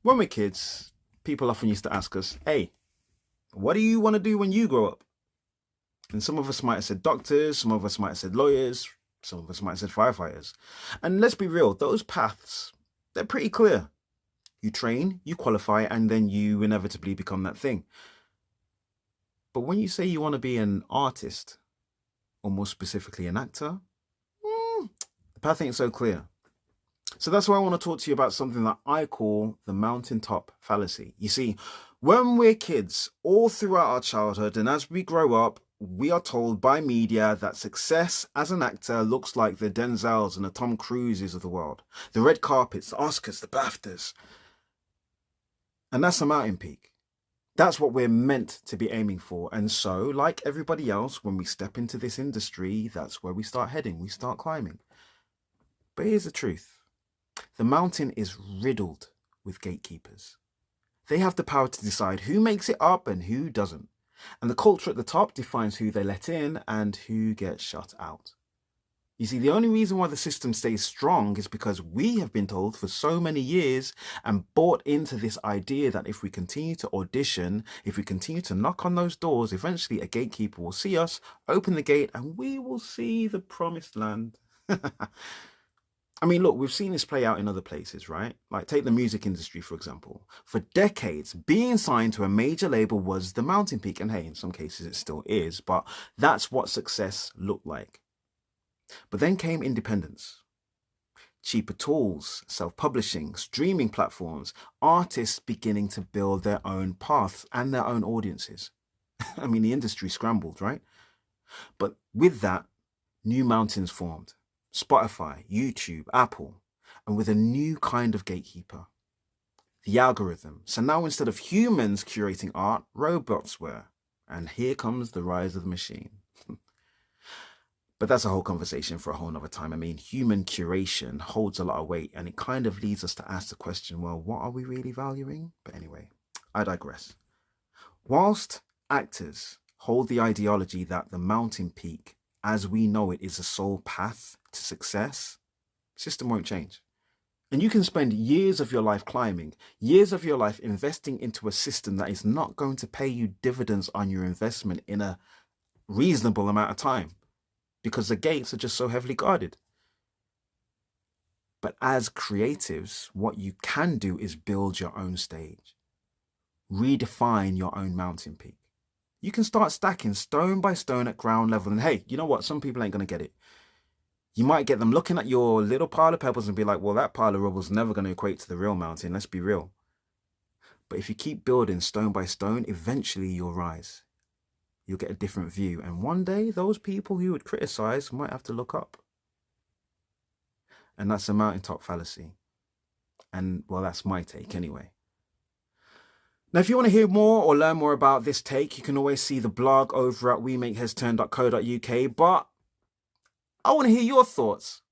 When we're kids, people often used to ask us, hey, what do you want to do when you grow up? And some of us might have said doctors, some of us might have said lawyers, some of us might have said firefighters. And let's be real, those paths, they're pretty clear. You train, you qualify, and then you inevitably become that thing. But when you say you want to be an artist, or more specifically an actor, the path ain't so clear. So that's why I want to talk to you about something that I call the mountaintop fallacy. You see, when we're kids, all throughout our childhood and as we grow up, we are told by media that success as an actor looks like the Denzels and the Tom Cruises of the world, the red carpets, the Oscars, the BAFTAs. And that's a mountain peak. That's what we're meant to be aiming for. And so, like everybody else, when we step into this industry, that's where we start heading. We start climbing. But here's the truth. The mountain is riddled with gatekeepers. They have the power to decide who makes it up and who doesn't. And the culture at the top defines who they let in and who gets shut out. You see, the only reason why the system stays strong is because we have been told for so many years and bought into this idea that if we continue to audition, if we continue to knock on those doors, eventually a gatekeeper will see us, open the gate, and we will see the promised land. I mean, look, we've seen this play out in other places, right? Like take the music industry, for example. For decades, being signed to a major label was the mountain peak. And hey, in some cases it still is, but that's what success looked like. But then came independence. Cheaper tools, self-publishing, streaming platforms, artists beginning to build their own paths and their own audiences. I mean, the industry scrambled, right? But with that, new mountains formed. Spotify, YouTube, Apple, and with a new kind of gatekeeper, the algorithm. So now instead of humans curating art, robots were. And here comes the rise of the machine. But that's a whole conversation for a whole nother time. I mean, human curation holds a lot of weight, and it kind of leads us to ask the question, well, what are we really valuing? But anyway, I digress. Whilst actors hold the ideology that the mountain peak as we know it is the sole path to success, system won't change. And you can spend years of your life climbing, years of your life investing into a system that is not going to pay you dividends on your investment in a reasonable amount of time because the gates are just so heavily guarded. But as creatives, what you can do is build your own stage, redefine your own mountain peak. You can start stacking stone by stone at ground level. And hey, you know what? Some people ain't going to get it. You might get them looking at your little pile of pebbles and be like, well, that pile of rubble's never going to equate to the real mountain. Let's be real. But if you keep building stone by stone, eventually you'll rise. You'll get a different view. And one day, those people who would criticize might have to look up. And that's the mountaintop fallacy. And, well, that's my take anyway. Now, if you want to hear more or learn more about this take, you can always see the blog over at wemakeheadsturn.co.uk. But I want to hear your thoughts.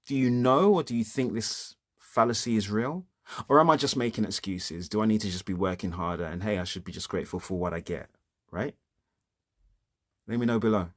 Do you know or do you think this fallacy is real? Or am I just making excuses? Do I need to just be working harder? And hey, I should be just grateful for what I get, right? Let me know below.